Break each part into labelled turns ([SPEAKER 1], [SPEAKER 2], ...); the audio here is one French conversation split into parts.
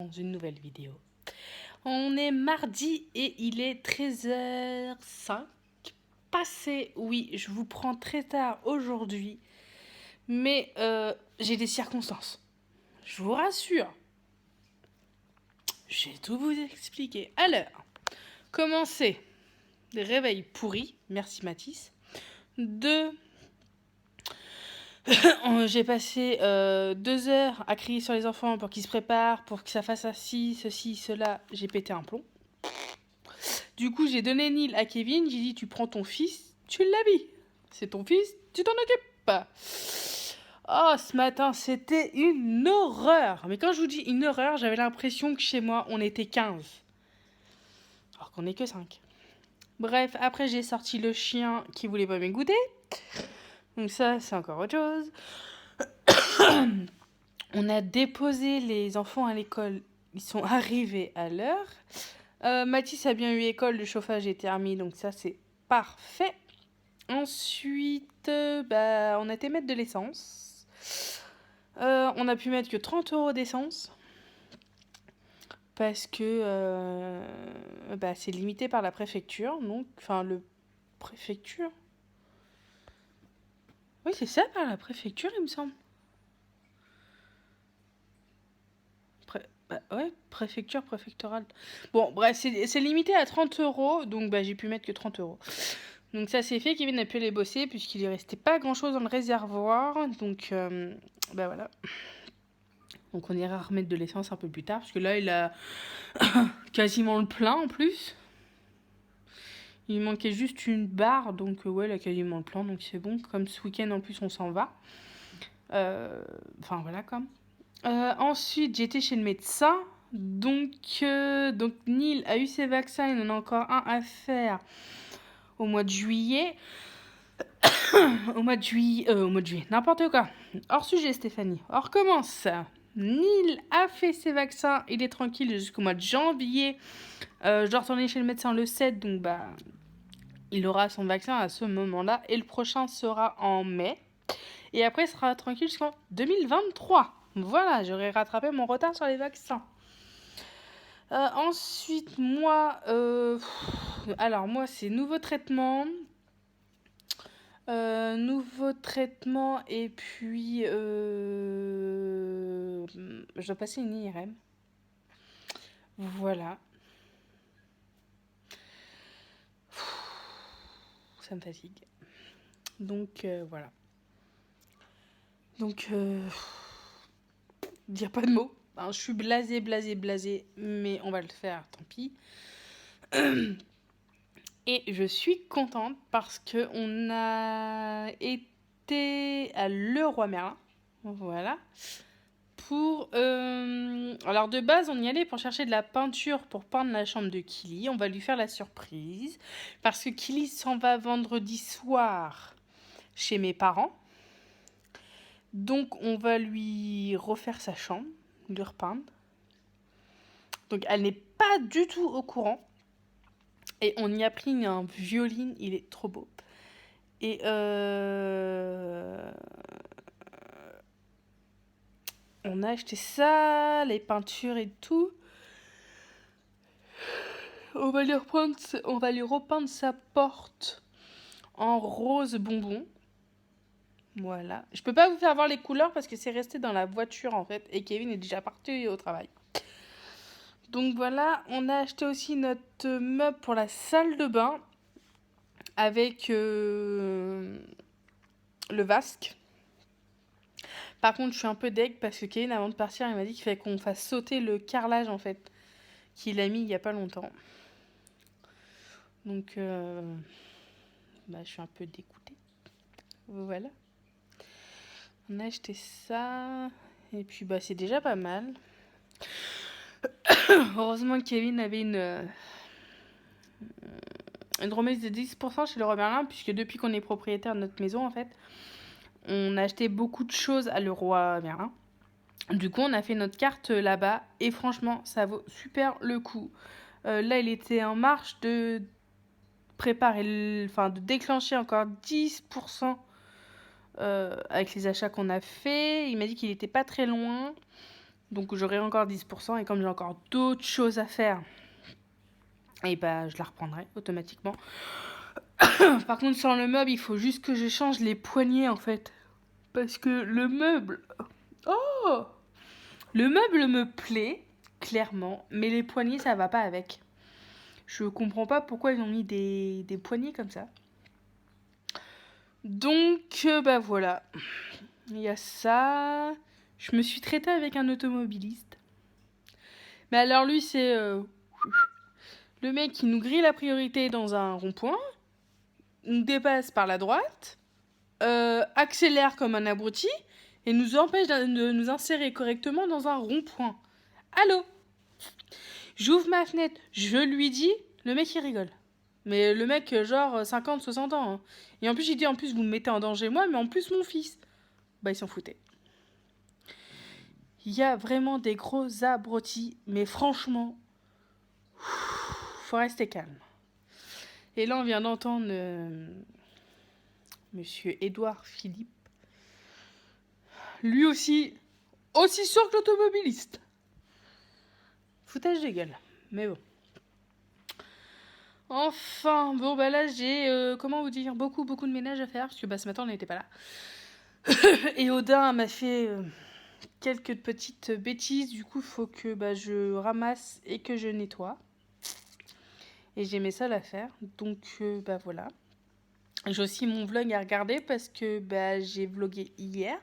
[SPEAKER 1] Dans une nouvelle vidéo. On est mardi et il est 13h05 passé. Oui, je vous prends très tard aujourd'hui, mais j'ai des circonstances. Je vous rassure. Je vais tout vous expliquer. Alors, commencez. Des réveils pourris. Merci Mathis. 2. J'ai passé 2 heures à crier sur les enfants pour qu'ils se préparent, pour que ça fasse ci, ceci, cela. J'ai pété un plomb. Du coup, j'ai donné Neil à Kevin. J'ai dit, tu prends ton fils, tu l'habilles. C'est ton fils, tu t'en occupes. Oh, ce matin, c'était une horreur. Mais quand je vous dis une horreur, j'avais l'impression que chez moi, on était 15. Alors qu'on n'est que 5. Bref, après, j'ai sorti le chien qui voulait pas m'écouter. Donc ça, c'est encore autre chose. On a déposé les enfants à l'école. Ils sont arrivés à l'heure. Mathis a bien eu école, le chauffage est remis, donc ça, c'est parfait. Ensuite, on a été mettre de l'essence. On a pu mettre que 30 € d'essence. Parce que c'est limité par la préfecture. Donc, le préfecture. Oui, c'est ça, par la préfecture, il me semble. Préfecture, préfectorale. Bon, bref, c'est limité à 30 €. Donc, j'ai pu mettre que 30 €. Donc ça c'est fait, Kevin a pu aller bosser puisqu'il ne restait pas grand chose dans le réservoir. Donc voilà. Donc on ira remettre de l'essence un peu plus tard parce que là il a quasiment le plein en plus. Il manquait juste une barre, donc il a quasiment le plein, donc c'est bon. Comme ce week-end en plus on s'en va. Voilà comme. Ensuite j'étais chez le médecin. Donc Neil a eu ses vaccins, il en a encore un à faire au mois de juillet. Au mois de juillet, n'importe quoi. Hors sujet, Stéphanie. On recommence. Neil a fait ses vaccins, il est tranquille jusqu'au mois de janvier. Je dois retourner chez le médecin le 7, donc il aura son vaccin à ce moment-là. Et le prochain sera en mai. Et après, il sera tranquille jusqu'en 2023. Voilà, j'aurai rattrapé mon retard sur les vaccins. Ensuite, moi, c'est nouveau traitement. Nouveau traitement et puis je dois passer une IRM. Voilà. Ça me fatigue. Donc voilà. Donc dire pas de mots. Je suis blasée, mais on va le faire, tant pis. Et je suis contente parce que on a été à Leroy Merlin. Voilà. Alors de base, on y allait pour chercher de la peinture pour peindre la chambre de Kili. On va lui faire la surprise. Parce que Kili s'en va vendredi soir chez mes parents. Donc on va lui refaire sa chambre, lui repeindre. Donc elle n'est pas du tout au courant. Et on y a pris un violine, il est trop beau. Et on a acheté ça, les peintures et tout. On va lui repeindre sa porte en rose bonbon. Voilà. Je peux pas vous faire voir les couleurs parce que c'est resté dans la voiture en fait. Et Kevin est déjà parti au travail. Donc voilà, on a acheté aussi notre meuble pour la salle de bain. Avec le vasque. Par contre, je suis un peu deg parce que Kevin, avant de partir, il m'a dit qu'il fallait qu'on fasse sauter le carrelage en fait. Qu'il a mis il y a pas longtemps. Donc, je suis un peu dégoûtée. Voilà. On a acheté ça. Et puis, c'est déjà pas mal. Heureusement que Kevin avait une remise de 10% chez Leroy Merlin, puisque depuis qu'on est propriétaire de notre maison, en fait, on a acheté beaucoup de choses à Leroy Merlin. Du coup, on a fait notre carte là-bas. Et franchement, ça vaut super le coup. Là, il était en marche de de déclencher encore 10% avec les achats qu'on a fait. Il m'a dit qu'il n'était pas très loin. Donc j'aurai encore 10%. Et comme j'ai encore d'autres choses à faire, et bah je la reprendrai automatiquement. Par contre, sur le meuble, il faut juste que je change les poignées en fait. Parce que le meuble... Oh, le meuble me plaît, clairement. Mais les poignées, ça va pas avec. Je comprends pas pourquoi ils ont mis des poignées comme ça. Donc, bah voilà. Il y a ça. Je me suis traitée avec un automobiliste. Mais alors lui, c'est... le mec qui nous grille la priorité dans un rond-point, nous dépasse par la droite, accélère comme un abruti, et nous empêche de nous insérer correctement dans un rond-point. Allô? J'ouvre ma fenêtre, je lui dis, le mec il rigole. Mais le mec, genre 50, 60 ans. Hein. Et en plus, j'ai dit, en plus, vous me mettez en danger moi, mais en plus mon fils. Bah, il s'en foutait. Il y a vraiment des gros abrutis, mais franchement, faut rester calme. Et là, on vient d'entendre Monsieur Édouard Philippe. Lui aussi sûr que l'automobiliste. Foutage de gueule. Mais bon. Enfin, bon, bah là, j'ai, comment vous dire, beaucoup de ménage à faire, parce que bah, ce matin, on n'était pas là. Et Odin m'a fait quelques petites bêtises, du coup, il faut que bah, je ramasse et que je nettoie. Et j'ai mes seuls à faire, donc bah voilà. J'ai aussi mon vlog à regarder parce que bah, j'ai vlogué hier,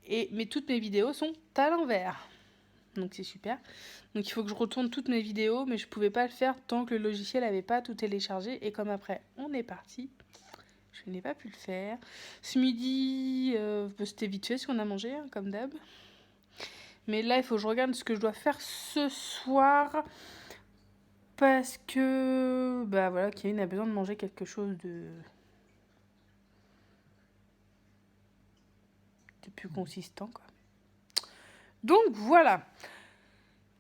[SPEAKER 1] mais toutes mes vidéos sont à l'envers. Donc c'est super. Donc il faut que je retourne toutes mes vidéos, mais je pouvais pas le faire tant que le logiciel n'avait pas tout téléchargé. Et comme après, on est parti, je n'ai pas pu le faire. Ce midi, c'était vite fait ce qu'on a mangé, hein, comme d'hab. Mais là, il faut que je regarde ce que je dois faire ce soir. Parce que, bah voilà, Kevin a besoin de manger quelque chose de plus consistant, quoi. Donc voilà.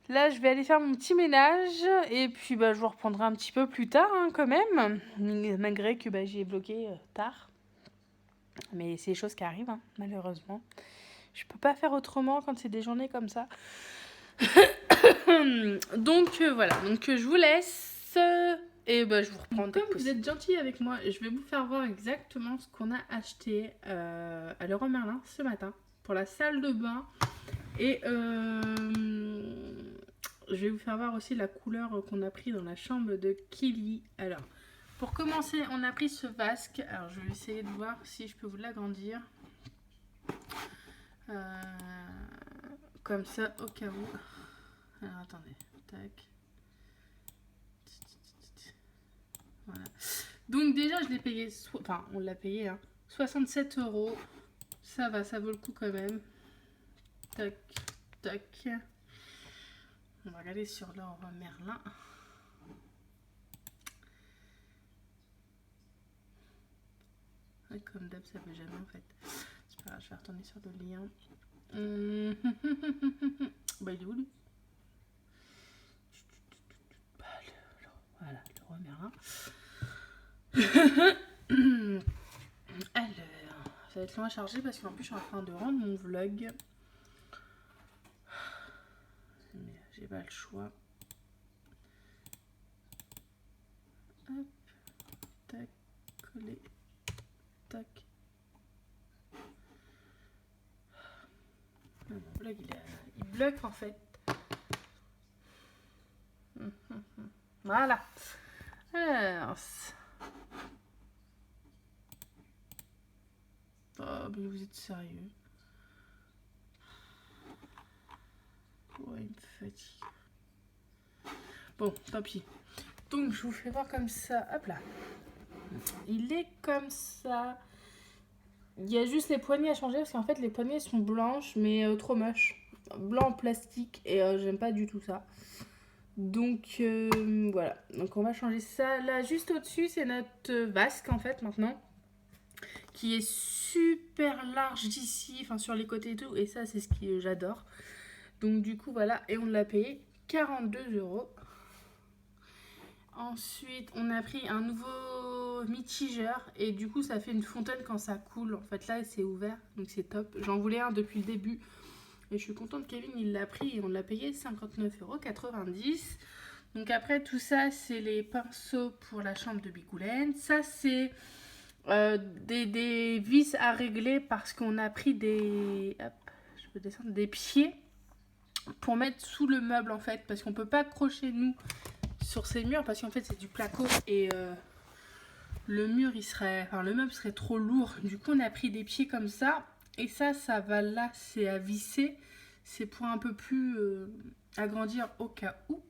[SPEAKER 1] Là, je vais aller faire mon petit ménage et puis bah, je vous reprendrai un petit peu plus tard hein, quand même, malgré que bah, j'ai bloqué tard. Mais c'est des choses qui arrivent, hein, malheureusement. Je peux pas faire autrement quand c'est des journées comme ça. Donc voilà, donc je vous laisse et bah, je vous reprends. Comme vous êtes gentil avec moi, je vais vous faire voir exactement ce qu'on a acheté à Leroy Merlin ce matin pour la salle de bain. Et je vais vous faire voir aussi la couleur qu'on a pris dans la chambre de Kili. Alors, pour commencer, on a pris ce vasque. Alors, je vais essayer de voir si je peux vous l'agrandir. Comme ça, au cas où. Alors, attendez. Tac. Voilà. Donc, déjà, je l'ai payé. Enfin, on l'a payé. Hein, 67 €. Ça va, ça vaut le coup quand même. Tac, tac. On va regarder sur Leroy Merlin. Ouais, comme d'hab, ça ne veut jamais en fait. C'est pas grave, je vais retourner sur le lien. Bah, il est où lui? Voilà, Leroy Merlin. Alors, ça va être long à charger parce qu'en plus, je suis en train de rendre mon vlog. Mais j'ai pas le choix. Hop, tac, coller, tac. Mon vlog, il bloque en fait. Voilà. Alors. Oh, mais vous êtes sérieux? Ouais, il me fatigue. Bon, tant pis. Donc, je vous fais voir comme ça. Hop là. Il est comme ça. Il y a juste les poignées à changer parce qu'en fait, les poignées sont blanches, mais trop moches. Blanc en plastique et j'aime pas du tout ça. Donc, voilà. Donc, on va changer ça. Là, juste au-dessus, c'est notre vasque en fait maintenant. Qui est super large d'ici, enfin sur les côtés et tout. Et ça, c'est ce que j'adore. Donc, du coup, voilà. Et on l'a payé 42 €. Ensuite, on a pris un nouveau mitigeur et du coup, ça fait une fontaine quand ça coule. En fait, là, c'est ouvert, donc c'est top. J'en voulais un depuis le début Et je suis contente, Kevin, il l'a pris et on l'a payé 59,90 €. Donc après, tout ça, c'est les pinceaux pour la chambre de Bigoulène. Ça, c'est des vis à régler parce qu'on a pris des... Hop, je peux descendre, des pieds pour mettre sous le meuble, en fait. Parce qu'on peut pas accrocher, nous, sur ces murs parce qu'en fait, c'est du placo et... le mur, le meuble serait trop lourd. Du coup, on a pris des pieds comme ça. Et ça va là, c'est à visser. C'est pour un peu plus agrandir au cas où.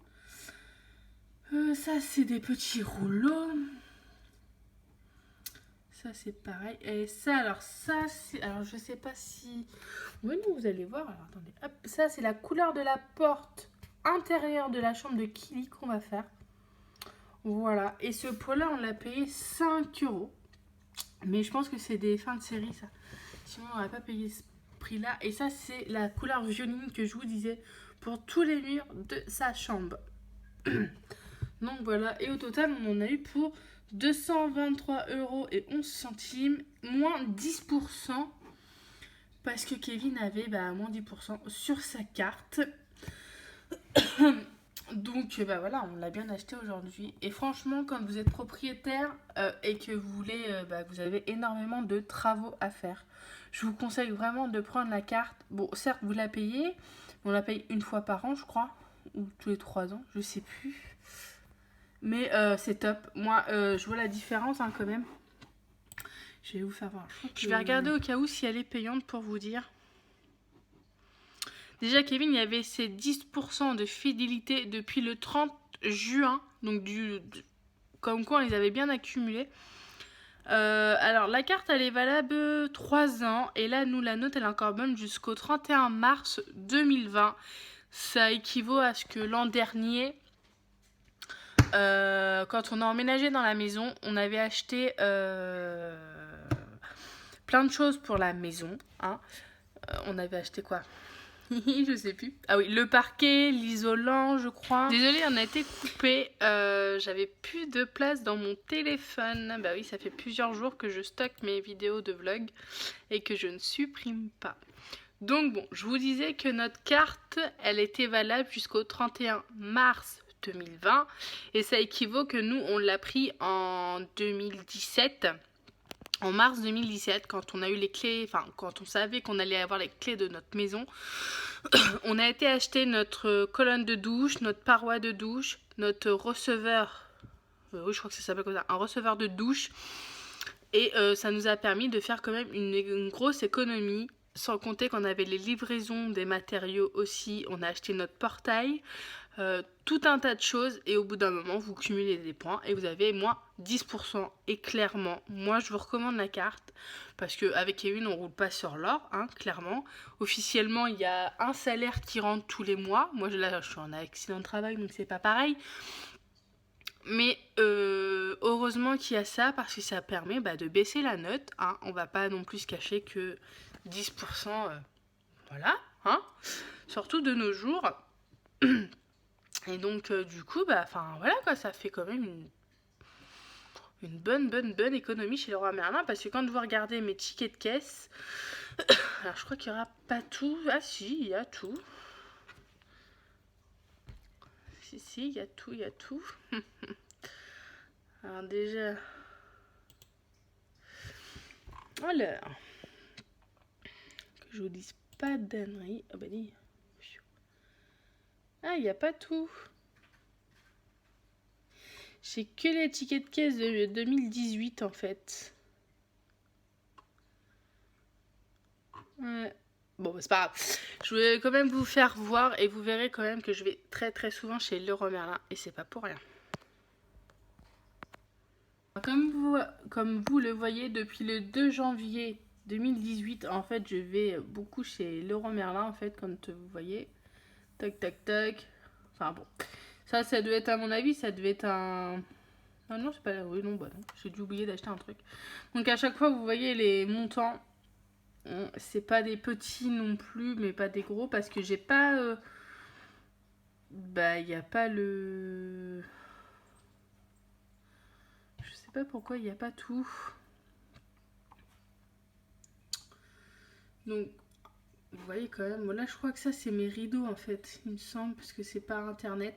[SPEAKER 1] Ça, c'est des petits rouleaux. Ça, c'est pareil. Et ça, alors c'est... Alors, je sais pas si... Oui, non, vous allez voir. Alors, attendez. Hop. Ça, c'est la couleur de la porte intérieure de la chambre de Kili qu'on va faire. Voilà. Et ce pot-là, on l'a payé 5 €. Mais je pense que c'est des fins de série, ça. Sinon, on n'aurait pas payé ce prix-là. Et ça, c'est la couleur violine que je vous disais pour tous les murs de sa chambre. Donc voilà. Et au total, on en a eu pour 223,11 €, moins 10%. Parce que Kevin avait moins 10% sur sa carte. Donc voilà, on l'a bien acheté aujourd'hui. Et franchement, quand vous êtes propriétaire et que vous voulez, vous avez énormément de travaux à faire, je vous conseille vraiment de prendre la carte. Bon, certes, vous la payez, on la paye une fois par an, je crois, ou tous les 3 ans, je sais plus. Mais c'est top. Moi, je vois la différence quand même. Je vais vous faire voir. Je vais regarder au cas où si elle est payante pour vous dire. Déjà, Kevin, il y avait ses 10% de fidélité depuis le 30 juin. Donc, comme quoi, on les avait bien accumulés. Alors, la carte, elle est valable 3 ans. Et là, nous, la note, elle est encore bonne jusqu'au 31 mars 2020. Ça équivaut à ce que l'an dernier, quand on a emménagé dans la maison, on avait acheté plein de choses pour la maison. Hein. On avait acheté quoi? Je sais plus. Ah oui, le parquet, l'isolant, je crois. Désolée, on a été coupé. J'avais plus de place dans mon téléphone. Bah oui, ça fait plusieurs jours que je stocke mes vidéos de vlog et que je ne supprime pas. Donc bon, je vous disais que notre carte, elle était valable jusqu'au 31 mars 2020. Et ça équivaut que nous, on l'a pris en 2017. En mars 2017, quand on a eu les clés, enfin quand on savait qu'on allait avoir les clés de notre maison, on a été acheter notre colonne de douche, notre paroi de douche, notre receveur, oui je crois que ça s'appelle comme ça, un receveur de douche, et ça nous a permis de faire quand même une grosse économie, sans compter qu'on avait les livraisons des matériaux aussi, on a acheté notre portail, tout un tas de choses, et au bout d'un moment vous cumulez des points et vous avez moins 10%. Et clairement, moi je vous recommande la carte parce qu'avec Kevin on roule pas sur l'or, hein, clairement. Officiellement il y a un salaire qui rentre tous les mois. Moi là je suis en accident de travail donc c'est pas pareil. Mais heureusement qu'il y a ça parce que ça permet de baisser la note. Hein. On va pas non plus se cacher que 10%, voilà, hein. Surtout de nos jours. Et donc du coup, voilà quoi, ça fait quand même une bonne économie chez Leroy Merlin. Parce que quand vous regardez mes tickets de caisse, alors je crois qu'il n'y aura pas tout. Ah si, il y a tout. Si, il y a tout. Alors déjà... Alors... Que je vous dise pas d'ânerie. Ah bah dis... Ah, il n'y a pas tout. J'ai que les tickets de caisse de 2018 en fait. Ouais. Bon, c'est pas grave. Je vais quand même vous faire voir et vous verrez quand même que je vais très souvent chez Leroy Merlin et c'est pas pour rien. Comme vous le voyez, depuis le 2 janvier 2018, en fait, je vais beaucoup chez Leroy Merlin en fait, comme vous voyez. Tac. Enfin bon. Ça devait être, à mon avis, ça devait être un... Ah non, c'est pas... Oui, non, non. J'ai dû oublier d'acheter un truc. Donc à chaque fois, vous voyez les montants. C'est pas des petits non plus, mais pas des gros. Parce que j'ai pas... il n'y a pas le... Je sais pas pourquoi il n'y a pas tout. Donc, Vous voyez quand même, là je crois que ça c'est mes rideaux en fait, il me semble, parce que c'est par internet.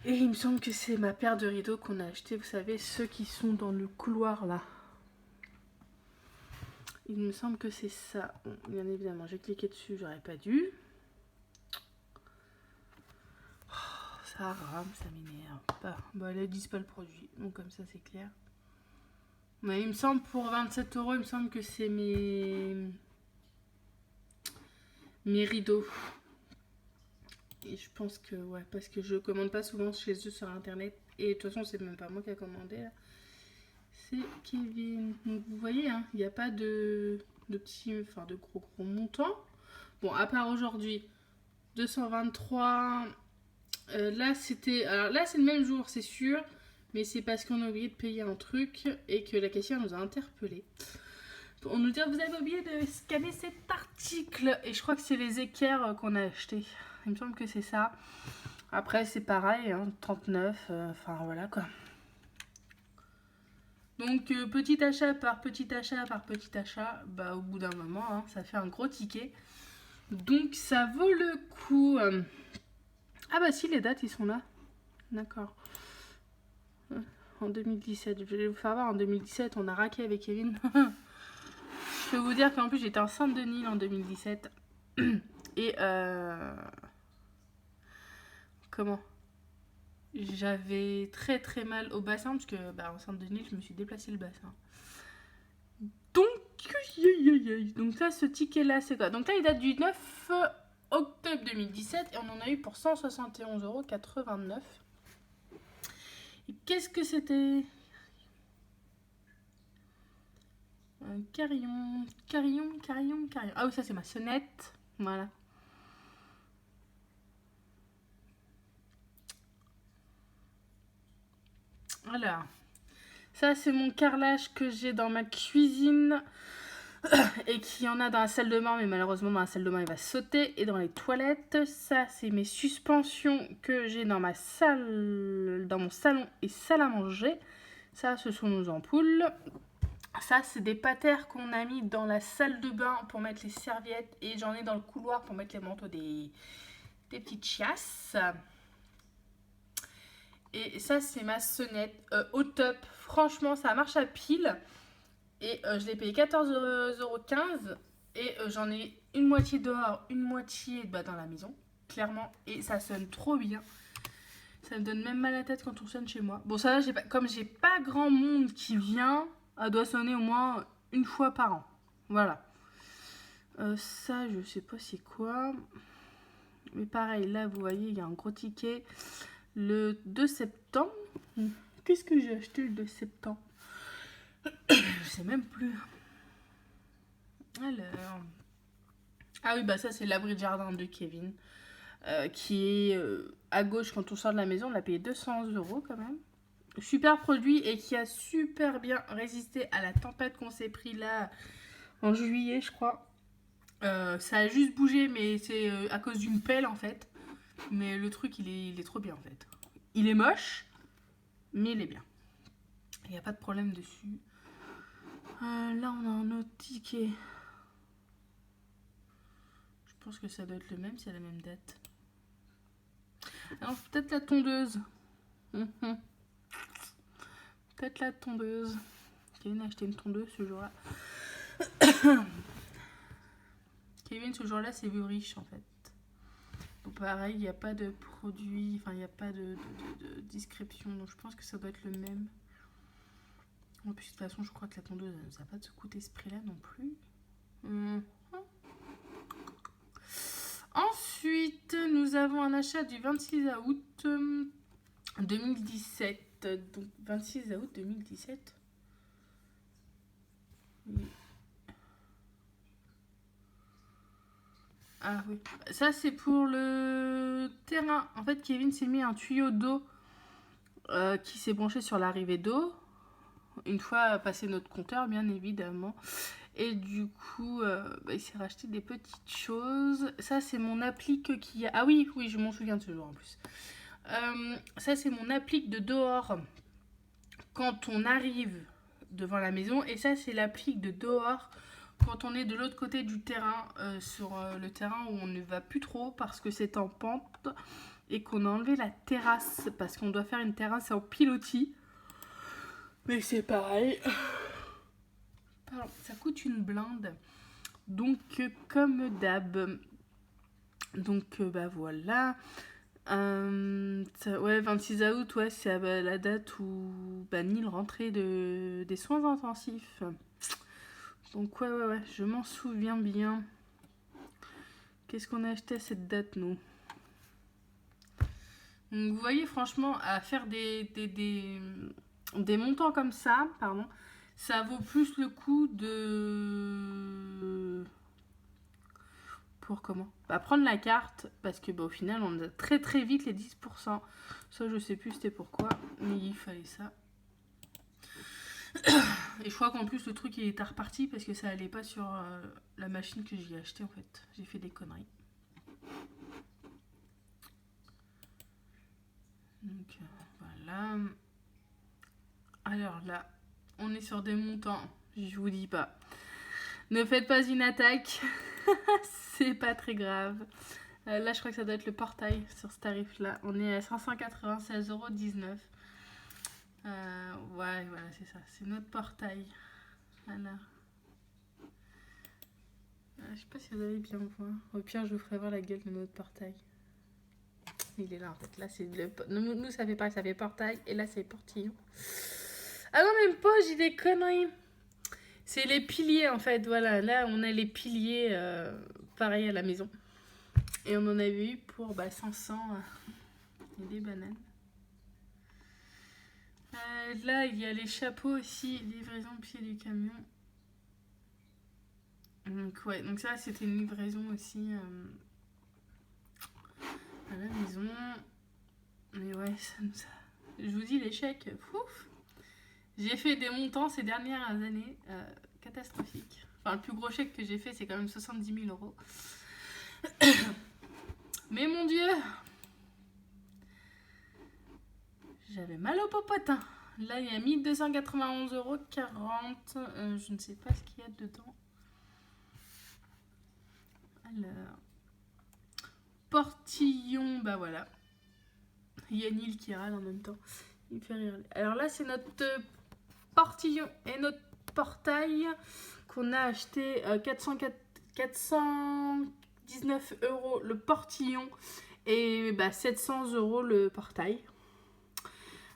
[SPEAKER 1] Et il me semble que c'est ma paire de rideaux qu'on a acheté, vous savez, ceux qui sont dans le couloir là. Il me semble que c'est ça. Bon, bien évidemment, j'ai cliqué dessus, j'aurais pas dû. Oh, ça rame, ça m'énerve. Bah, là, ils disent pas le produit, donc comme ça c'est clair. Mais il me semble pour 27 €, il me semble que c'est mes rideaux. Et je pense que, ouais, parce que je commande pas souvent chez eux sur internet. Et de toute façon, c'est même pas moi qui a commandé là. C'est Kevin. Donc vous voyez, hein, il n'y a pas de petits, enfin de gros montants. Bon, à part aujourd'hui, 223. Là, c'était. Alors là, c'est le même jour, c'est sûr. Mais c'est parce qu'on a oublié de payer un truc et que la caissière nous a interpellés. Pour nous dire, vous avez oublié de scanner cet article. Et je crois que c'est les équerres qu'on a achetés. Il me semble que c'est ça. Après, c'est pareil, hein, 39. Enfin, voilà quoi. Donc, petit achat par petit achat par petit achat, bah, au bout d'un moment, hein, ça fait un gros ticket. Donc, ça vaut le coup. Ah bah si, les dates, ils sont là. D'accord. En 2017, je vais vous faire voir, en 2017, on a raqué avec Kevin. Je peux vous dire qu'en plus, j'étais enceinte de Nil en 2017. Et comment j'avais très très mal au bassin, parce que bah, enceinte de Nil, je me suis déplacé le bassin. Donc là, ce ticket-là, c'est quoi? Donc là, il date du 9 octobre 2017 et on en a eu pour 171,89 €. Et qu'est-ce que c'était? Un carillon. Ah oui, ça, c'est ma sonnette. Voilà. Alors, ça, c'est mon carrelage que j'ai dans ma cuisine. Et qu'il y en a dans la salle de bain, mais malheureusement dans la salle de bain il va sauter. Et dans les toilettes, ça c'est mes suspensions que j'ai dans ma salle, dans mon salon et salle à manger. Ça ce sont nos ampoules. Ça c'est des patères qu'on a mis dans la salle de bain pour mettre les serviettes. Et j'en ai dans le couloir pour mettre les manteaux des petites chiasses. Et ça c'est ma sonnette au top. Franchement ça marche à pile. Et je l'ai payé 14,15 €. Et j'en ai une moitié dehors, une moitié dans la maison, clairement. Et ça sonne trop bien. Ça me donne même mal à la tête quand on sonne chez moi. Bon, ça là, comme j'ai pas grand monde qui vient, elle doit sonner au moins une fois par an. Voilà. Ça, je sais pas c'est quoi. Mais pareil, là, vous voyez, il y a un gros ticket. Le 2 septembre. Qu'est-ce que j'ai acheté le 2 septembre? Je sais même plus. Alors. Ah oui, bah ça, c'est l'abri de jardin de Kevin. Qui est à gauche quand on sort de la maison. On l'a payé 200 € quand même. Super produit et qui a super bien résisté à la tempête qu'on s'est pris là en juillet, je crois. Ça a juste bougé, mais c'est à cause d'une pelle en fait. Mais le truc, il est trop bien en fait. Il est moche, mais il est bien. Il n'y a pas de problème dessus. Là, on a un autre ticket. Je pense que ça doit être le même, c'est la même date. Alors, peut-être la tondeuse. Peut-être la tondeuse. Kevin a acheté une tondeuse ce jour-là. Kevin, ce jour-là, c'est vu riche en fait. Donc, pareil, il n'y a pas de produit, enfin, il n'y a pas de description. Donc, je pense que ça doit être le même. En plus, de toute façon, je crois que la tondeuse, ça va pas te coûter ce prix-là non plus. Ensuite, nous avons un achat du 26 août 2017. Donc, 26 août 2017. Ah oui. Ça, c'est pour le terrain. En fait, Kevin s'est mis un tuyau d'eau qui s'est branché sur l'arrivée d'eau. Une fois passé notre compteur, bien évidemment. Et du coup, il s'est racheté des petites choses. Ça, c'est mon applique qui a... Ah oui, je m'en souviens de ce jour en plus. Ça, c'est mon applique de dehors quand on arrive devant la maison. Et ça, c'est l'applique de dehors quand on est de l'autre côté du terrain, sur le terrain où on ne va plus trop parce que c'est en pente et qu'on a enlevé la terrasse parce qu'on doit faire une terrasse en pilotis. Mais c'est pareil. Pardon, ça coûte une blinde. Donc, comme d'hab. Donc, bah voilà. Ouais, 26 août, ouais, c'est la date où Neil rentrait des soins intensifs. Donc, ouais, je m'en souviens bien. Qu'est-ce qu'on a acheté à cette date, nous? Donc, vous voyez, franchement, à faire des montants comme ça, pardon, ça vaut plus le coup de... Pour comment? Prendre la carte, parce que au final, on a très très vite les 10%. Ça, je sais plus c'était pourquoi, mais il fallait ça. Et je crois qu'en plus, le truc, il est reparti parce que ça allait pas sur la machine que j'ai acheté en fait. J'ai fait des conneries. Donc, voilà. Alors là, on est sur des montants, je vous dis pas. Ne faites pas une attaque, c'est pas très grave. Là, je crois que ça doit être le portail sur ce tarif-là. On est à 596,19 €. Ouais, voilà, c'est ça. C'est notre portail. Voilà. Je sais pas si vous allez bien voir. Au pire, je vous ferai voir la gueule de notre portail. Il est là, en fait. Là, c'est le... Nous, ça fait pareil, ça fait portail. Et là, c'est portillon. Ah non, même pas, j'ai des conneries. C'est les piliers, en fait. Voilà, là, on a les piliers, pareil à la maison. Et on en avait eu pour 500 et des bananes. Là, il y a les chapeaux aussi, livraison au pied du camion. Donc, ouais, donc ça, c'était une livraison aussi à la maison. Mais ouais, je vous dis, l'échec, ouf. J'ai fait des montants ces dernières années catastrophiques. Enfin, le plus gros chèque que j'ai fait, c'est quand même 70 000 €. Mais mon Dieu, j'avais mal au popotin. Là, il y a 1291,40 €. Je ne sais pas ce qu'il y a dedans. Alors, portillon, bah voilà. Il y a Neil qui râle en même temps. Il me fait rire. Alors là, c'est notre portillon et notre portail qu'on a acheté 419 € le portillon et 700 € le portail.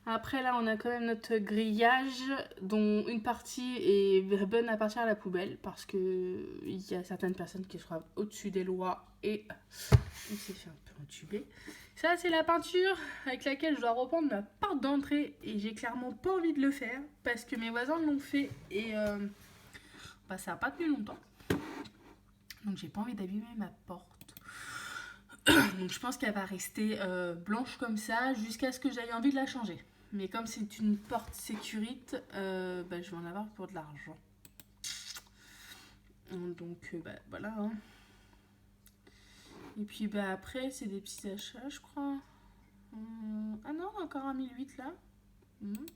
[SPEAKER 1] Après là, on a quand même notre grillage dont une partie est bonne à partir à la poubelle parce que il y a certaines personnes qui sont au-dessus des lois et on s'est fait un peu entuber. Ça, c'est la peinture avec laquelle je dois reprendre ma porte d'entrée et j'ai clairement pas envie de le faire parce que mes voisins l'ont fait et ça n'a pas tenu longtemps. Donc j'ai pas envie d'abîmer ma porte. Donc je pense qu'elle va rester blanche comme ça jusqu'à ce que j'aie envie de la changer. Mais comme c'est une porte sécurite, je vais en avoir pour de l'argent. Donc voilà. Hein. Et puis après, c'est des petits achats, je crois. Ah non, encore un 1008 là.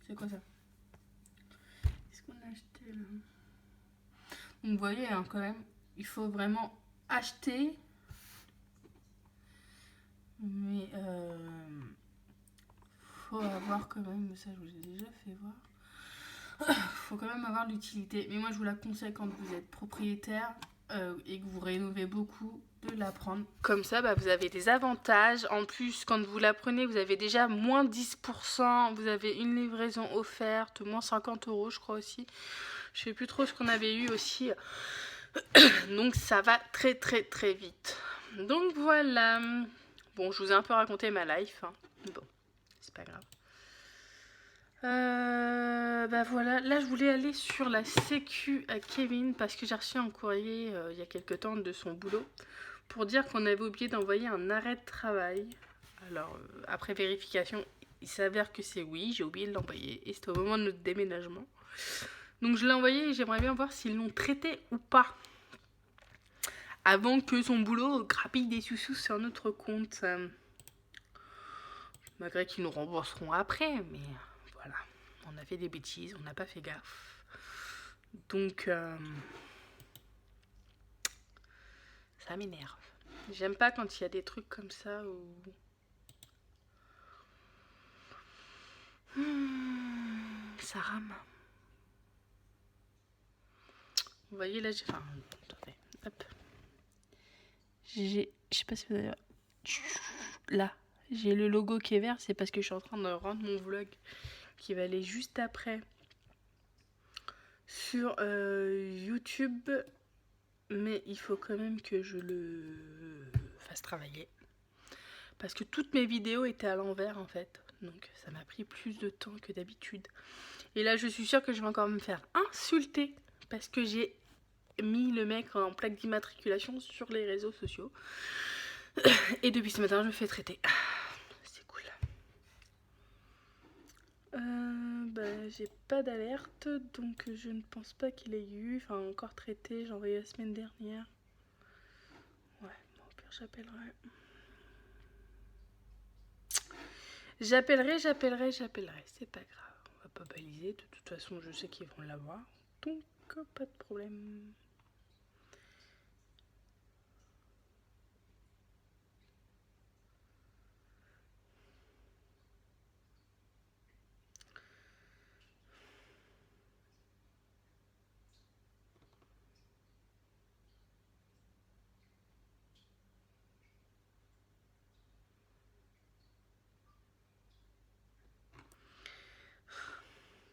[SPEAKER 1] C'est quoi ça? Qu'est-ce qu'on a acheté là? Donc vous voyez, hein, quand même, il faut vraiment acheter. Mais faut avoir quand même, ça je vous ai déjà fait voir. Faut quand même avoir l'utilité. Mais moi je vous la conseille quand vous êtes propriétaire et que vous rénovez beaucoup, de la prendre. Comme ça, vous avez des avantages. En plus, quand vous la prenez, vous avez déjà moins 10%. Vous avez une livraison offerte, moins 50 € je crois aussi. Je sais plus trop ce qu'on avait eu aussi. Donc ça va très très très vite. Donc voilà. Bon, je vous ai un peu raconté ma life. Hein. Bon, c'est pas grave. Voilà, là je voulais aller sur la sécu à Kevin parce que j'ai reçu un courrier il y a quelques temps de son boulot pour dire qu'on avait oublié d'envoyer un arrêt de travail. Alors après vérification, il s'avère que c'est oui, j'ai oublié de l'envoyer et c'était au moment de notre déménagement. Donc je l'ai envoyé et j'aimerais bien voir s'ils l'ont traité ou pas avant que son boulot grappille des sous-sous sur notre compte. Malgré qu'ils nous rembourseront après, mais voilà. On a fait des bêtises, on n'a pas fait gaffe. Donc, Ça m'énerve. J'aime pas quand il y a des trucs comme ça où... ça rame. Vous voyez là, j'ai... Enfin, attendez, hop. Je sais pas si vous avez... Là, j'ai le logo qui est vert, c'est parce que je suis en train de rendre mon vlog qui va aller juste après sur YouTube. Mais il faut quand même que je le fasse travailler. Parce que toutes mes vidéos étaient à l'envers en fait. Donc ça m'a pris plus de temps que d'habitude. Et là je suis sûre que je vais encore me faire insulter. Parce que j'ai mis le mec en plaque d'immatriculation sur les réseaux sociaux. Et depuis ce matin je me fais traiter. C'est cool. J'ai pas d'alerte. Donc je ne pense pas qu'il ait eu. Enfin encore traité. J'ai envoyé la semaine dernière. Ouais, bon, au pire j'appellerai. J'appellerai, c'est pas grave. On va pas baliser, de toute façon je sais qu'ils vont l'avoir. Donc pas de problème.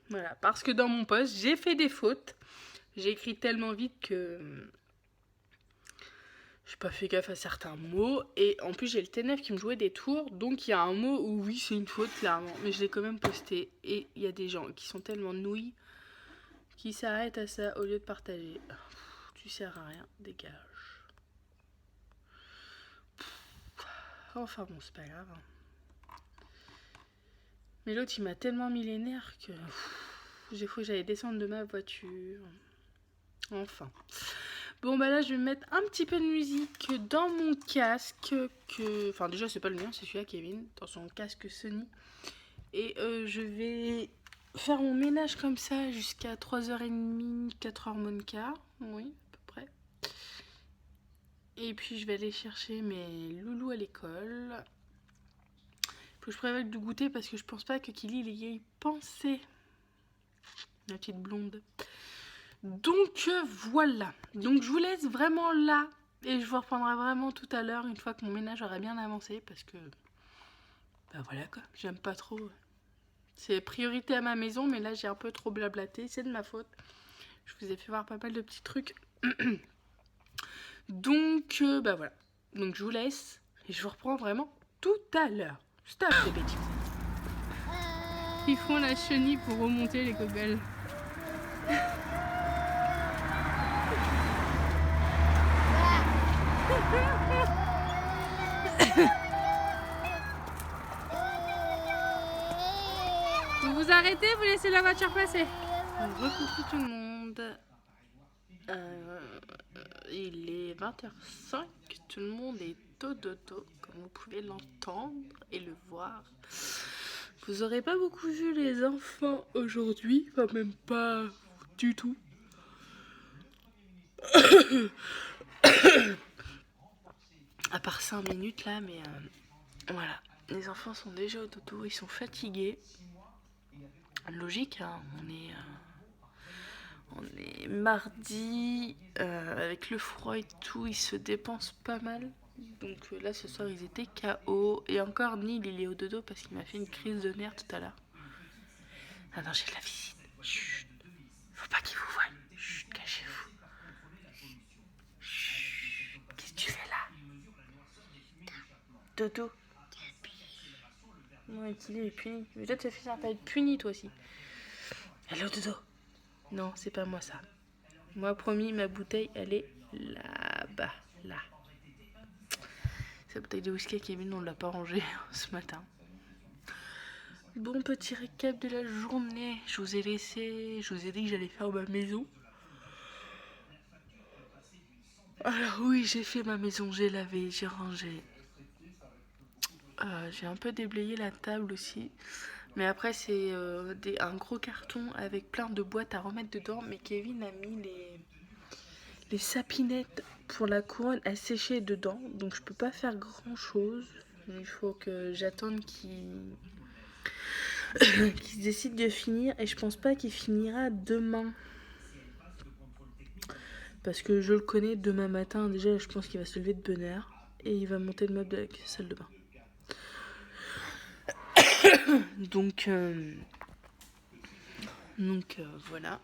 [SPEAKER 1] Voilà, parce que dans mon post, j'ai fait des fautes. J'ai écrit tellement vite que j'ai pas fait gaffe à certains mots. Et en plus, j'ai le T9 qui me jouait des tours. Donc il y a un mot où oui, c'est une faute, clairement. Mais je l'ai quand même posté. Et il y a des gens qui sont tellement nouilles qui s'arrêtent à ça au lieu de partager. Tu sers à rien, dégage. Enfin bon, c'est pas grave. Mais l'autre, il m'a tellement mis les nerfs que j'ai cru que j'allais descendre de ma voiture. Enfin. Bon, bah là, je vais mettre un petit peu de musique dans mon casque. Enfin, déjà, c'est pas le mien, c'est celui-là, Kevin, dans son casque Sony. Et je vais faire mon ménage comme ça jusqu'à 3h30, 4h moins le quart. Oui, à peu près. Et puis, je vais aller chercher mes loulous à l'école. Faut que je prévoie du goûter parce que je pense pas que Kili y ait pensé. La petite blonde. Donc voilà. Donc je vous laisse vraiment là. Et je vous reprendrai vraiment tout à l'heure une fois que mon ménage aura bien avancé. Parce que... bah voilà quoi. J'aime pas trop. C'est priorité à ma maison. Mais là j'ai un peu trop blablaté. C'est de ma faute. Je vous ai fait voir pas mal de petits trucs. Donc bah voilà. Donc je vous laisse. Et je vous reprends vraiment tout à l'heure. Stop les bêtises. Ils font la chenille pour remonter les gobelles. Vous vous arrêtez, vous laissez la voiture passer. Recoucou tout le monde. Il est 20h05. Tout le monde est au dodo, comme vous pouvez l'entendre et le voir. Vous aurez pas beaucoup vu les enfants aujourd'hui, enfin même pas du tout. À part 5 minutes là, mais voilà. Les enfants sont déjà au dodo, ils sont fatigués. Logique, hein, on est mardi, avec le froid et tout, ils se dépensent pas mal. Donc là ce soir ils étaient KO. Et encore Neil il est au dodo parce qu'il m'a fait une crise de nerfs tout à l'heure. Ah non, j'ai de la visite. Chut. Faut pas qu'ils vous voient. Chut, cachez-vous. Chut. Qu'est-ce que tu fais là? Dodo. Ouais, qu'il est puni. Mais toi tu fais ça, pas être puni toi aussi. Allez au dodo. Non, c'est pas moi ça. Moi promis, ma bouteille elle est là-bas. Là. Sa bouteille de whisky Kevin, on l'a pas rangée ce matin. Bon, petit récap de la journée. Je vous ai dit que j'allais faire ma maison. Alors oui, j'ai fait ma maison, j'ai lavé, j'ai rangé. J'ai un peu déblayé la table aussi. Mais après, c'est un gros carton avec plein de boîtes à remettre dedans. Mais Kevin a mis les sapinettes pour la couronne à sécher dedans, donc je peux pas faire grand chose. Il faut que j'attende qu'il décide de finir, et je pense pas qu'il finira demain. Parce que je le connais, demain matin, déjà, je pense qu'il va se lever de bonne heure et il va monter le meuble de la salle de bain. Donc voilà.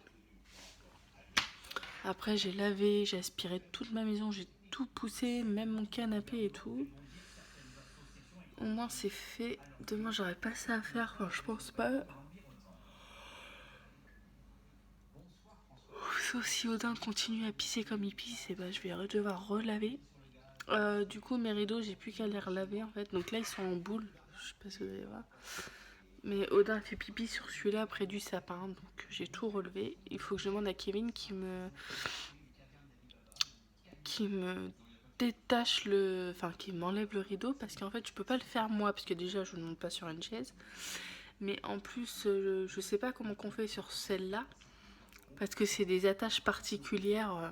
[SPEAKER 1] Après, j'ai lavé, j'ai aspiré toute ma maison, j'ai tout poussé, même mon canapé et tout. Au moins, c'est fait. Demain, j'aurai pas ça à faire, enfin, je pense pas. Sauf si Odin continue à pisser comme il pisse, et bah, je vais devoir relaver. Du coup, mes rideaux, j'ai plus qu'à les relaver en fait. Donc là, ils sont en boule. Je sais pas si vous allez voir. Mais Odin a fait pipi sur celui-là près du sapin. Donc j'ai tout relevé. Il faut que je demande à Kevin qui me détache le. Enfin, qui m'enlève le rideau. Parce qu'en fait, je peux pas le faire moi. Parce que déjà, je ne monte pas sur une chaise. Mais en plus, je sais pas comment qu'on fait sur celle-là. Parce que c'est des attaches particulières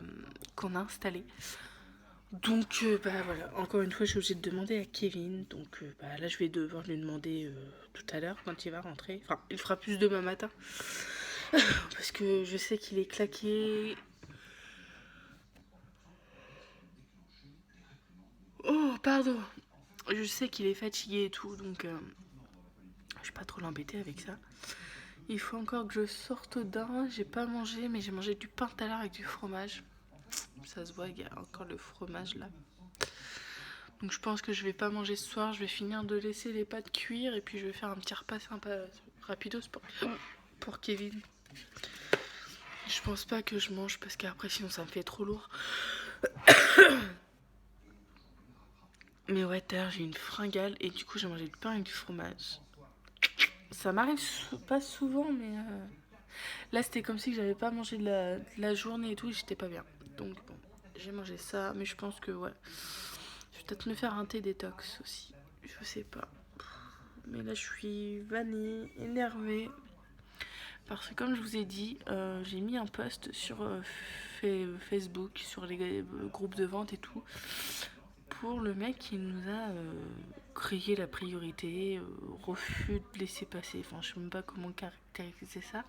[SPEAKER 1] qu'on a installées. Donc bah voilà, encore une fois je suis obligée de demander à Kevin, donc bah là je vais devoir lui demander tout à l'heure quand il va rentrer, enfin il fera plus demain matin, parce que je sais qu'il est claqué. Oh pardon, je sais qu'il est fatigué et tout, donc je vais pas trop l'embêter avec ça. Il faut encore que je sorte d'un, j'ai pas mangé mais j'ai mangé du pain tout à l'heure avec du fromage. Ça se voit, il y a encore le fromage là. Donc je pense que je vais pas manger ce soir, je vais finir de laisser les pâtes cuire et puis je vais faire un petit repas sympa rapidos pour Kevin. Je pense pas que je mange parce qu'après sinon ça me fait trop lourd. Mais ouais, tout j'ai une fringale et du coup j'ai mangé du pain avec du fromage. Ça m'arrive pas souvent mais là c'était comme si j'avais pas mangé de la journée et tout et j'étais pas bien. Donc bon, j'ai mangé ça mais je pense que ouais. Je vais peut-être me faire un thé détox aussi. Je sais pas. Mais là je suis vannée, énervée. Parce que comme je vous ai dit, j'ai mis un post sur Facebook, sur les groupes de vente et tout, pour le mec qui nous a crié la priorité, refus de laisser passer. Enfin, je sais même pas comment caractériser ça.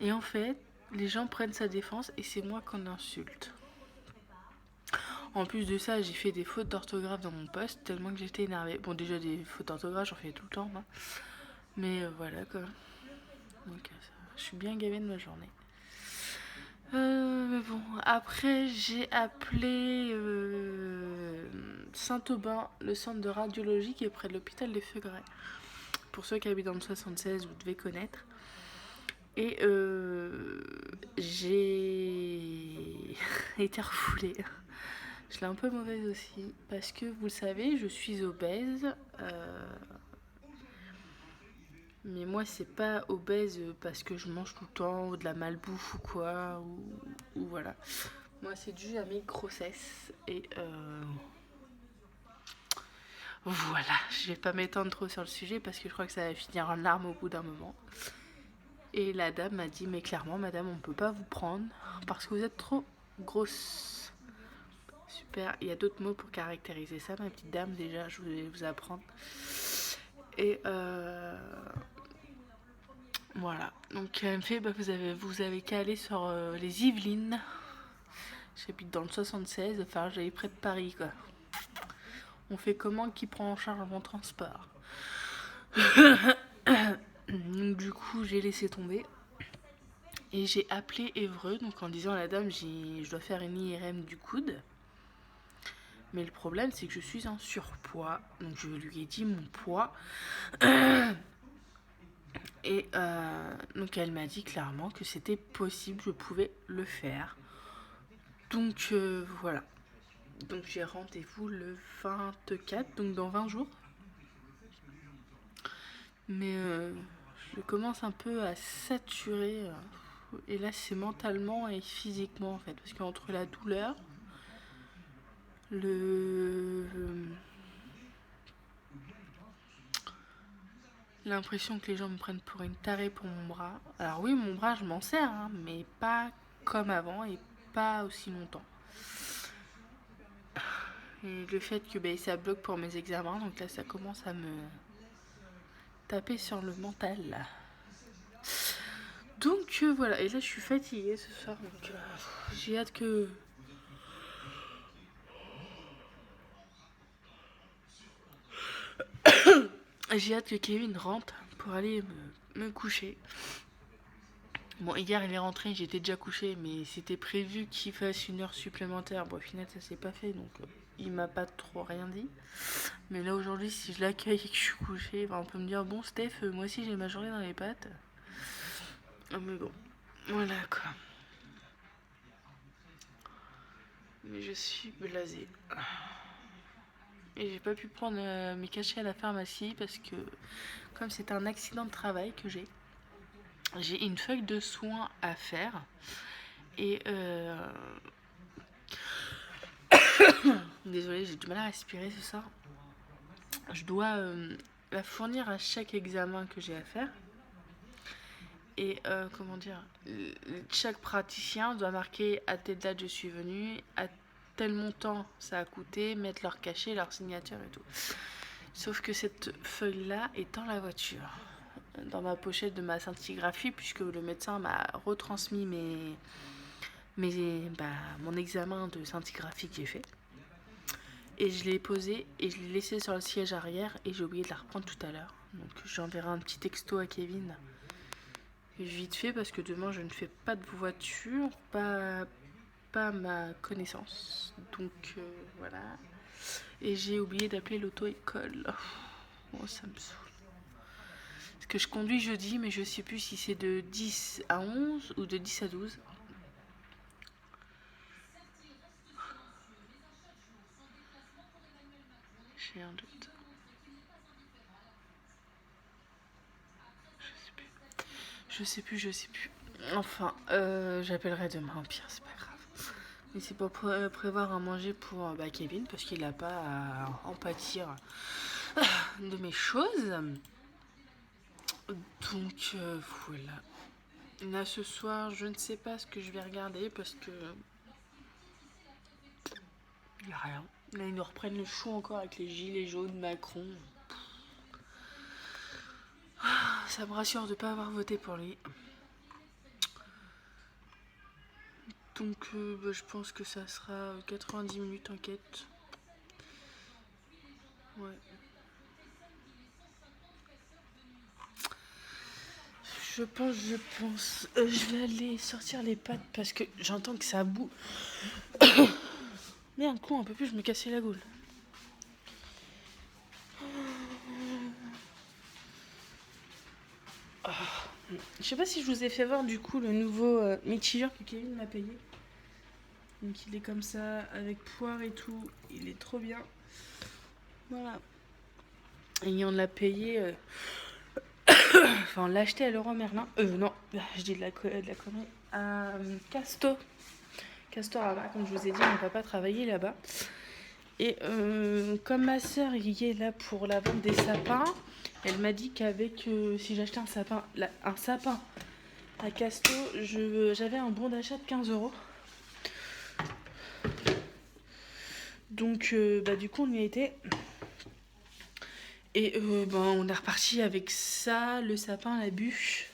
[SPEAKER 1] Et en fait, les gens prennent sa défense et c'est moi qu'on insulte. En plus de ça, j'ai fait des fautes d'orthographe dans mon post tellement que j'étais énervée. Bon, déjà des fautes d'orthographe, j'en fais tout le temps, hein. Mais voilà quoi. Donc je suis bien gavée de ma journée. Mais bon, après j'ai appelé Saint-Aubin, le centre de radiologie qui est près de l'hôpital des Feugrais. Pour ceux qui habitent dans le 76, vous devez connaître. Et j'ai été refoulée. Je l'ai un peu mauvaise aussi. Parce que vous le savez, je suis obèse. Mais moi, c'est pas obèse parce que je mange tout le temps ou de la malbouffe ou quoi. Ou voilà. Moi, c'est dû à mes grossesses. Et voilà. Je vais pas m'étendre trop sur le sujet parce que je crois que ça va finir en larmes au bout d'un moment. Et la dame m'a dit, mais clairement, madame, on peut pas vous prendre parce que vous êtes trop grosse. Super. Il y a d'autres mots pour caractériser ça, ma petite dame, déjà, je vais vous apprendre. Et voilà. Donc elle me fait, bah, vous avez qu'à aller sur les Yvelines. J'habite dans le 76, enfin j'allais près de Paris quoi. On fait comment, qui prend en charge mon transport? Donc du coup j'ai laissé tomber. Et j'ai appelé Évreux, donc en disant à la dame, je dois faire une IRM du coude. Mais le problème c'est que je suis en surpoids. Donc je lui ai dit mon poids. Et donc elle m'a dit clairement que c'était possible, je pouvais le faire. Donc voilà. Donc j'ai rendez-vous le 24, donc dans 20 jours. Mais je commence un peu à saturer. Et là c'est mentalement et physiquement en fait. Parce qu'entre la douleur, l'impression que les gens me prennent pour une tarée pour mon bras. Alors oui, mon bras je m'en sers, hein, mais pas comme avant et pas aussi longtemps. Et le fait que ça bloque pour mes examens, donc là ça commence à me taper sur le mental. Donc voilà, et là je suis fatiguée ce soir, donc j'ai hâte que... J'ai hâte que Kevin rentre pour aller me coucher. Bon, hier il est rentré, j'étais déjà couché, mais c'était prévu qu'il fasse une heure supplémentaire. Bon, au final ça s'est pas fait, donc il m'a pas trop rien dit. Mais là aujourd'hui, si je l'accueille et que je suis couché, on peut me dire bon Steph, moi aussi j'ai ma journée dans les pattes. Mais bon, voilà quoi. Mais je suis blasée. Et j'ai pas pu prendre mes cachets à la pharmacie parce que comme c'est un accident de travail que j'ai une feuille de soins à faire. Et désolée, j'ai du mal à respirer ce soir. Je dois la fournir à chaque examen que j'ai à faire. Et comment dire, chaque praticien doit marquer à telle date je suis venu, à tel montant ça a coûté, mettre leur cachet, leur signature et tout. Sauf que cette feuille-là est dans la voiture, dans ma pochette de ma scintigraphie, puisque le médecin m'a retransmis mon examen de scintigraphie que j'ai fait. Et je l'ai posé et je l'ai laissé sur le siège arrière et j'ai oublié de la reprendre tout à l'heure. Donc j'enverrai un petit texto à Kevin vite fait parce que demain je ne fais pas de voiture, pas à ma connaissance. Donc voilà. Et j'ai oublié d'appeler l'auto-école. Oh, ça me saoule. Parce que je conduis jeudi, mais je sais plus si c'est de 10 à 11 ou de 10 à 12. J'ai un doute. Je sais plus. Enfin, j'appellerai demain, au pire, c'est pas grave. Mais c'est pour prévoir à manger pour Kevin, parce qu'il n'a pas à en pâtir de mes choses. Donc voilà. Là ce soir, je ne sais pas ce que je vais regarder parce que il n'y a rien. Là ils nous reprennent le chou encore avec les gilets jaunes, Macron. Ça me rassure de ne pas avoir voté pour lui. Donc je pense que ça sera 90 minutes enquête. Ouais. Je pense. Je vais aller sortir les pattes parce que j'entends que ça boue. Merde, con, un peu plus, je me cassais la gueule. Oh. Je sais pas si je vous ai fait voir du coup le nouveau mitigeur que Kevin m'a payé. Donc il est comme ça, avec poire et tout. Il est trop bien. Voilà. Et on l'a payé. Enfin, on l'a acheté à Leroy Merlin. Non, je dis de la connerie. À Casto. Castor là-bas, comme je vous ai dit, mon papa travaillait là-bas. Et comme ma soeur y est là pour la vente des sapins, elle m'a dit qu'avec si j'achetais un sapin à Casto, j'avais un bon d'achat de 15 €. Donc du coup on y a été. Et on est reparti avec ça, le sapin, la bûche.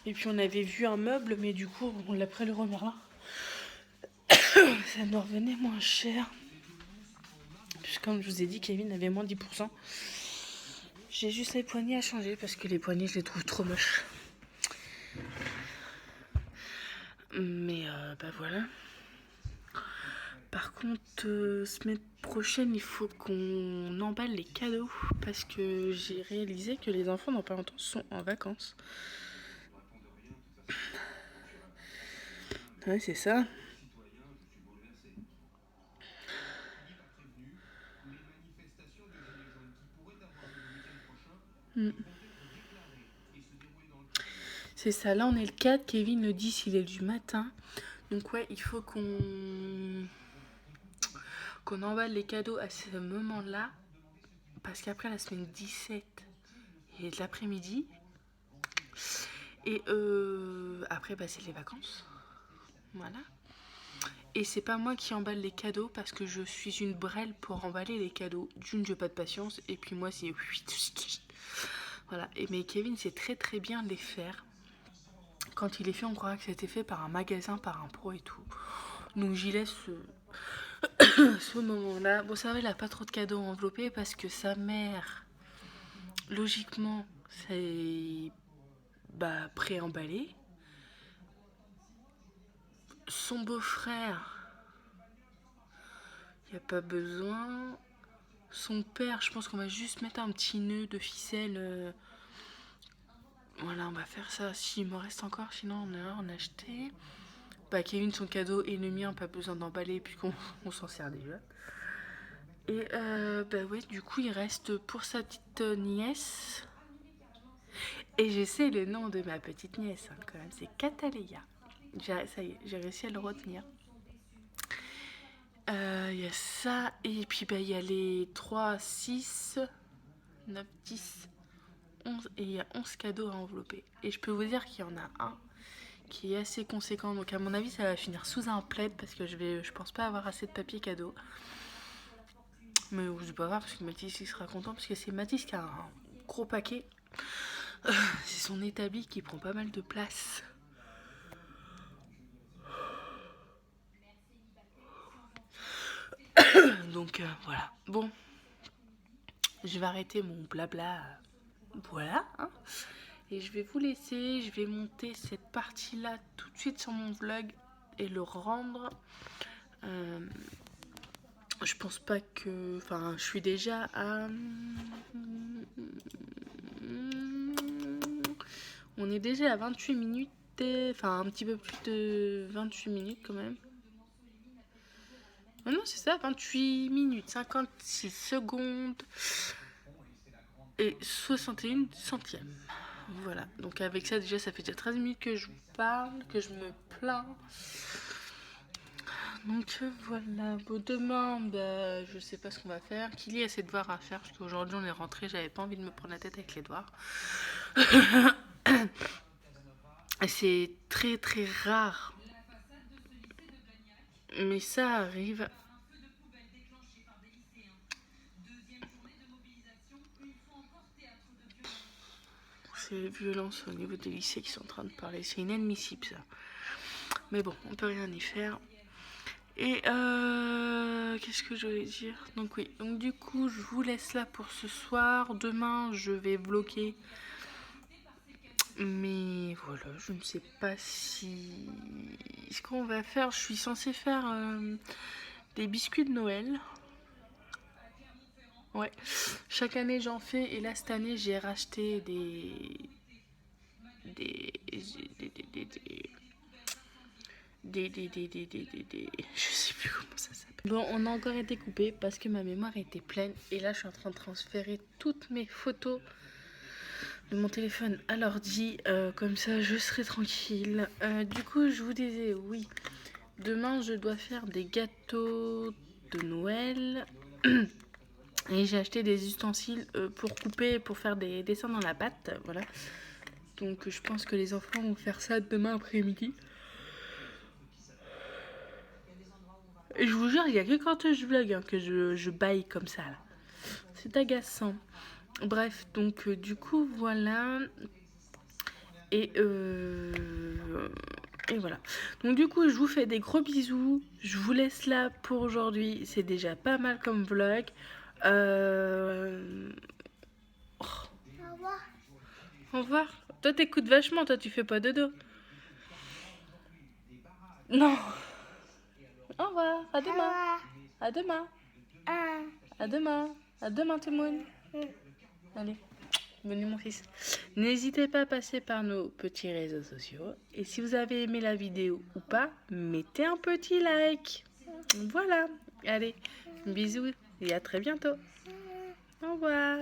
[SPEAKER 1] Et puis on avait vu un meuble, mais du coup on l'a pris à Leroy Merlin. Ça nous revenait moins cher. Puis comme je vous ai dit, Kevin avait moins 10%. J'ai juste les poignées à changer parce que les poignées je les trouve trop moches. Mais voilà. Par contre, semaine prochaine, il faut qu'on emballe les cadeaux parce que j'ai réalisé que les enfants dans pas longtemps sont en vacances. Ouais, c'est ça. C'est ça, là on est le 4, Kevin le 10, il est du matin. Donc ouais, il faut qu'on emballe les cadeaux à ce moment-là. Parce qu'après la semaine 17, il est de l'après-midi. Et après, c'est les vacances. Voilà. Et c'est pas moi qui emballe les cadeaux parce que je suis une brêle pour emballer les cadeaux. D'une, j'ai pas de patience, et puis moi, c'est... Voilà, et mais Kevin sait très très bien les faire. Quand il est fait, on croira que c'était fait par un magasin, par un pro et tout. Donc j'y laisse ce moment-là. Bon, ça va, il a pas trop de cadeaux enveloppés parce que sa mère, logiquement, c'est pré-emballé. Son beau-frère, il n'y a pas besoin. Son père, je pense qu'on va juste mettre un petit nœud de ficelle. Voilà, on va faire ça. S'il me reste encore, sinon on a acheté. Kevin, son cadeau et le mien, pas besoin d'emballer puisqu'on s'en sert déjà. Et ouais, du coup, il reste pour sa petite nièce. Et je sais le nom de ma petite nièce, hein, quand même, c'est Cataléa. Ça y est, j'ai réussi à le retenir. Il y a ça, et puis il y a les 3, 6, 9, 10, 11, et il y a 11 cadeaux à envelopper. Et je peux vous dire qu'il y en a un qui est assez conséquent, donc à mon avis ça va finir sous un plaid parce que je pense pas avoir assez de papier cadeau. Mais je vais pas voir parce que Mathis il sera content parce que c'est Mathis qui a un gros paquet. C'est son établi qui prend pas mal de place. Donc voilà. Bon, je vais arrêter mon blabla. Voilà. Hein. Et je vais vous laisser. Je vais monter cette partie-là tout de suite sur mon vlog et le rendre. Je pense pas que... Enfin, je suis déjà à... On est déjà à 28 minutes. Enfin, un petit peu plus de 28 minutes quand même. Oh non, c'est ça, 28 minutes, 56 secondes et 61 centièmes. Voilà, donc avec ça déjà ça fait déjà 13 minutes que je parle, que je me plains. Donc voilà, bon, demain je sais pas ce qu'on va faire. Kylie a ses devoirs à faire parce qu'aujourd'hui on est rentré, j'avais pas envie de me prendre la tête avec les devoirs. C'est très très rare. Mais ça arrive. C'est les violences au niveau des lycées qui sont en train de parler. C'est inadmissible ça. Mais bon, on peut rien y faire. Et qu'est-ce que je voulais dire? Donc oui, donc du coup je vous laisse là pour ce soir. Demain je vais vlogger. Mais voilà, je ne sais pas si... Ce qu'on va faire, je suis censée faire des biscuits de Noël. Ouais, chaque année j'en fais et là cette année j'ai racheté des je sais plus comment ça s'appelle. Bon, on a encore été coupé parce que ma mémoire était pleine et là je suis en train de transférer toutes mes photos de mon téléphone à l'ordi, comme ça je serai tranquille. Du coup je vous disais, oui, demain je dois faire des gâteaux de Noël. Et j'ai acheté des ustensiles pour couper, pour faire des dessins dans la pâte, voilà. Donc je pense que les enfants vont faire ça demain après-midi. Et je vous jure, il n'y a que quand je vlog hein, que je baille comme ça. Là. C'est agaçant. Bref, donc du coup, voilà. Et voilà. Donc du coup, je vous fais des gros bisous. Je vous laisse là pour aujourd'hui. C'est déjà pas mal comme vlog. Au revoir. Au revoir. Toi, t'écoutes vachement. Toi, tu fais pas dodo. Non. Au revoir. À demain. À demain. À demain. À demain tout le monde. Allez. Bonne nuit mon fils. N'hésitez pas à passer par nos petits réseaux sociaux. Et si vous avez aimé la vidéo ou pas, mettez un petit like. Voilà. Allez. Bisous et à très bientôt. Au revoir.